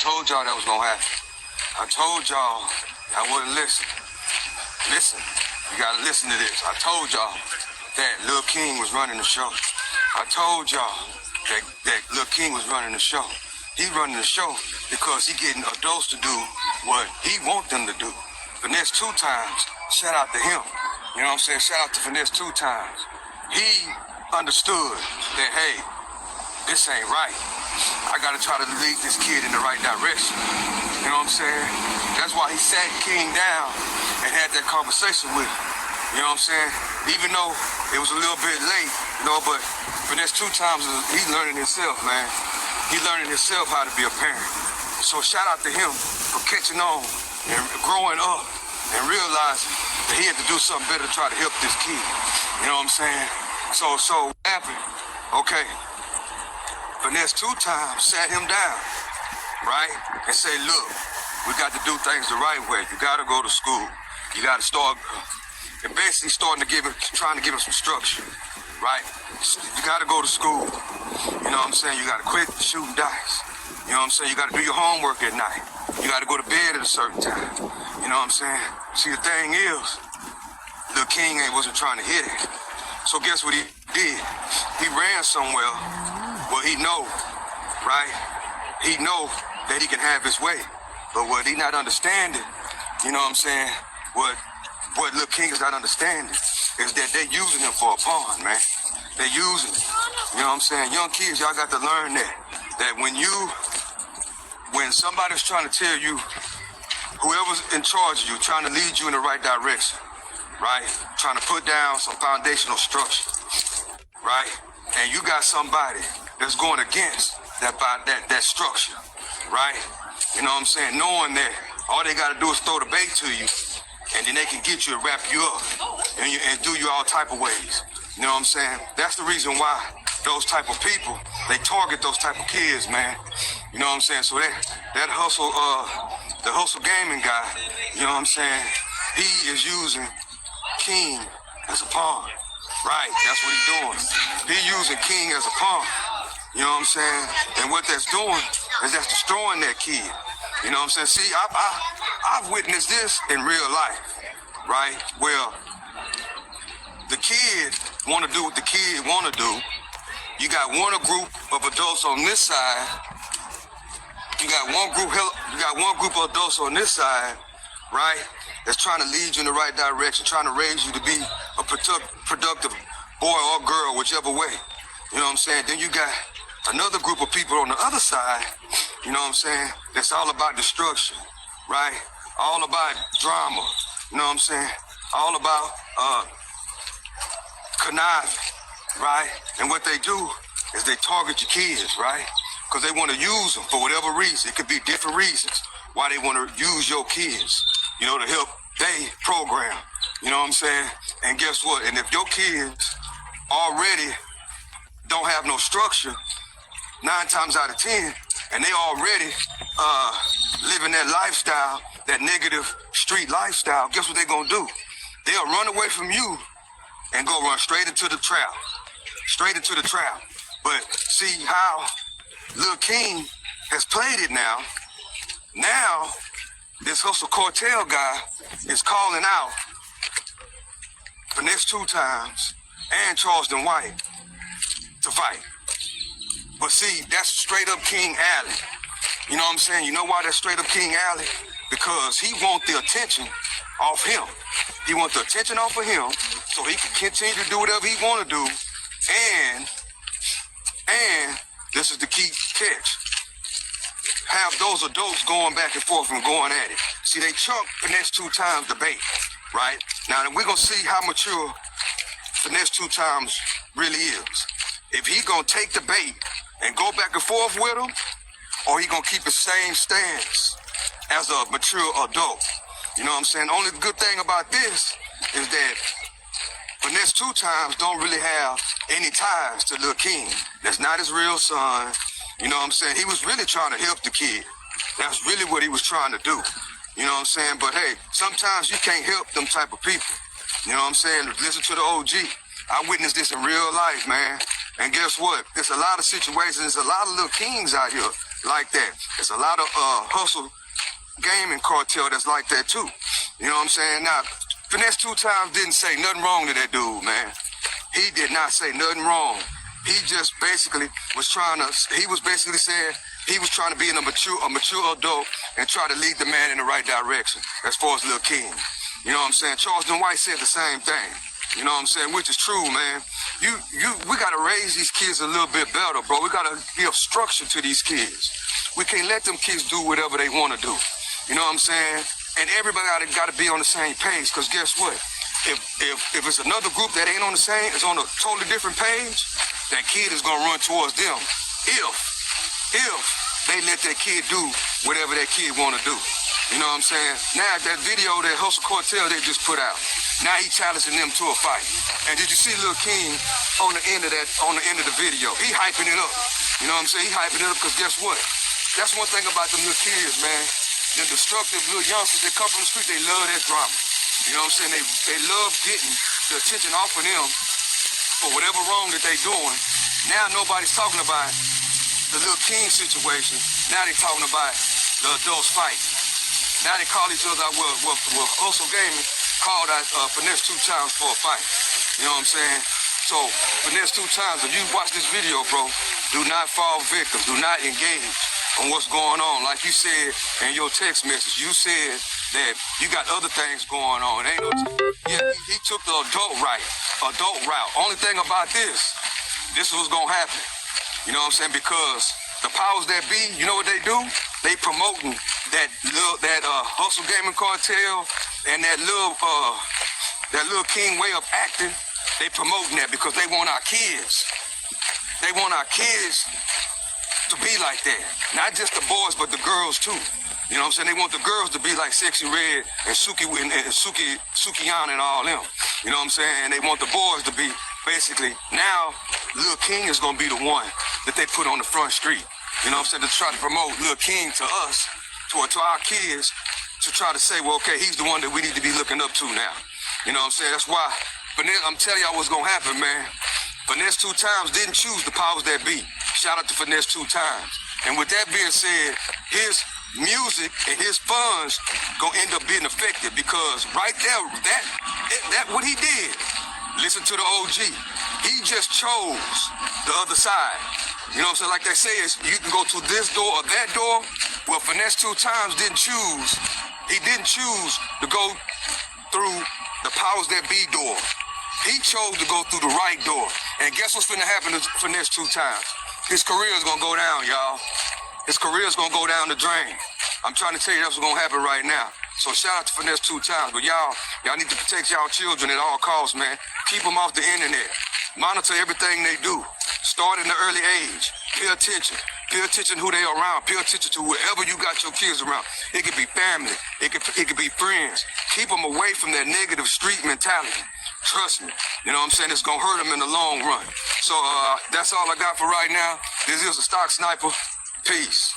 told y'all that was gonna happen. I told y'all I wouldn't listen. Listen, you gotta listen to this. I told y'all that Lil King was running the show. I told y'all that Lil King was running the show. He running the show because he getting adults to do what he want them to do. Finese2tymes, shout out to him. You know what I'm saying? Shout out to Finese2tymes. He understood that, hey, this ain't right. I gotta try to lead this kid in the right direction. You know what I'm saying? That's why he sat King down and had that conversation with him. You know what I'm saying? Even though it was a little bit late, you know, but Finese2tymes, he learning himself, man. He learning himself how to be a parent. So shout out to him for catching on and growing up and realizing that he had to do something better to try to help this kid. You know what I'm saying? So what happened? Okay. Finese2tymes sat him down, right? And say, look, we got to do things the right way. You got to go to school. You got to start, and basically trying to give him some structure, right? You got to go to school. You know what I'm saying? You got to quit shooting dice. You know what I'm saying? You got to do your homework at night. You got to go to bed at a certain time. You know what I'm saying? See, the thing is, the King wasn't trying to hit it. So guess what he did? He ran somewhere where he know, right? He know that he can have his way. But what he not understanding, you know what I'm saying? What Lil King is not understanding is that they're using him for a pawn, man. They're using him. You know what I'm saying? Young kids, y'all got to learn that when somebody's trying to tell you, whoever's in charge of you, trying to lead you in the right direction, right? Trying to put down some foundational structure, right? And you got somebody that's going against that structure, right? You know what I'm saying? Knowing that all they got to do is throw the bait to you, and then they can get you and wrap you up and do you all type of ways. You know what I'm saying? That's the reason why those type of people, they target those type of kids, man. You know what I'm saying? So that hustle, the hustle gaming guy, you know what I'm saying? He is using King as a pawn. Right, that's what he's doing. He using King as a pawn. You know what I'm saying? And what that's doing is that's destroying that kid. You know what I'm saying? See, I've witnessed this in real life, right? Well, the kid want to do what the kid want to do. You got one group of adults on this side. You got one group of adults on this side, right? That's trying to lead you in the right direction, trying to raise you to be a productive boy or girl, whichever way. You know what I'm saying? Then you got another group of people on the other side, you know what I'm saying, that's all about destruction, right? All about drama, you know what I'm saying? All about conniving, right? And what they do is they target your kids, right? Because they want to use them for whatever reason. It could be different reasons why they want to use your kids, you know, to help they program. You know what I'm saying? And guess what? And if your kids already don't have no structure, 9 times out of 10, and they already living that lifestyle, that negative street lifestyle, guess what they're going to do? They'll run away from you and go run straight into the trap. Straight into the trap. But see how Lil King has played it now. Now, this hustle Cartel guy is calling out Finese2tymes and Charleston White to fight. But see, that's straight up King Alley. You know what I'm saying? You know why that's straight up King Alley? Because he wants the attention off him. He wants the attention off of him so he can continue to do whatever he want to do. And this is the key catch. Have those adults going back and forth and going at it. See, they chunk Finese2tymes debate, right? Now, we're going to see how mature Finese2tymes really is. If he going to take the bait and go back and forth with him, or he going to keep the same stance as a mature adult. You know what I'm saying? The only good thing about this is that Finese2tymes don't really have any ties to Lil King. That's not his real son. You know what I'm saying? He was really trying to help the kid. That's really what he was trying to do. You know what I'm saying? But hey, sometimes you can't help them type of people. You know what I'm saying? Listen to the OG. I witnessed this in real life, man. And guess what? There's a lot of situations, there's a lot of little kings out here like that. There's a lot of hustle gaming cartel that's like that too. You know what I'm saying? Now, Finese2tymes didn't say nothing wrong to that dude, man. He did not say nothing wrong. He just basically was basically saying he was trying to be a mature adult and try to lead the man in the right direction as far as Lil King. You know what I'm saying? Charleston White said the same thing. You know what I'm saying? Which is true, man. We gotta raise these kids a little bit better, bro. We gotta give structure to these kids. We can't let them kids do whatever they want to do. You know what I'm saying? And everybody gotta be on the same page. Cause guess what? If it's another group that ain't on the same, it's on a totally different page, that kid is gonna run towards them. If they let that kid do whatever that kid wanna do. You know what I'm saying? Now that video that Hustle Cartel they just put out, now he challenging them to a fight. And did you see Lil King on the end of the video? He hyping it up. You know what I'm saying? He hyping it up because guess what? That's one thing about them little kids, man. Them destructive little youngsters that come from the street, they love that drama. You know what I'm saying? They love getting the attention off of them for whatever wrong that they doing. Now nobody's talking about the Lil King situation. Now they talking about the adults fight. Now they call each other out. Well, Hustle Gaming called out Finese2tymes for a fight. You know what I'm saying? So Finese2tymes, if you watch this video, bro, do not fall victim. Do not engage on what's going on. Like you said in your text message, you said that you got other things going on. Ain't no he took the adult route. Only thing about this is what's gonna happen. You know what I'm saying? Because the powers that be, you know what they do? They promoting that hustle gaming cartel and that little King way of acting. They promoting that because they want our kids. They want our kids to be like that. Not just the boys, but the girls too. You know what I'm saying? They want the girls to be like Sexy Red and Sukiana and all them. You know what I'm saying? And they want the boys to be basically, now Lil King is gonna be the one that they put on the front street. You know what I'm saying? To try to promote Lil King to us, to our kids, to try to say, well, okay, he's the one that we need to be looking up to now. You know what I'm saying? That's why, I'm telling y'all what's gonna happen, man. Finese2tymes didn't choose the powers that be. Shout out to Finese2tymes. And with that being said, his music and his funds gonna end up being affected because right there, that what he did, listen to the OG. He just chose the other side. You know what I'm saying? Like they say, you can go to this door or that door. Well, Finese2tymes didn't choose. He didn't choose to go through the powers that be door. He chose to go through the right door. And guess what's finna happen to Finese2tymes? His career is gonna go down, y'all. His career is gonna go down the drain. I'm trying to tell you that's what's gonna happen right now. So shout out to Finese2tymes. But y'all need to protect y'all children at all costs, man. Keep them off the internet. Monitor everything they do. Start in the early age. Pay attention. Pay attention who they are around. Pay attention to whoever you got your kids around. It could be family. It could be friends. Keep them away from that negative street mentality. Trust me. You know what I'm saying? It's going to hurt them in the long run. So that's all I got for right now. This is a Stock Sniper. Peace.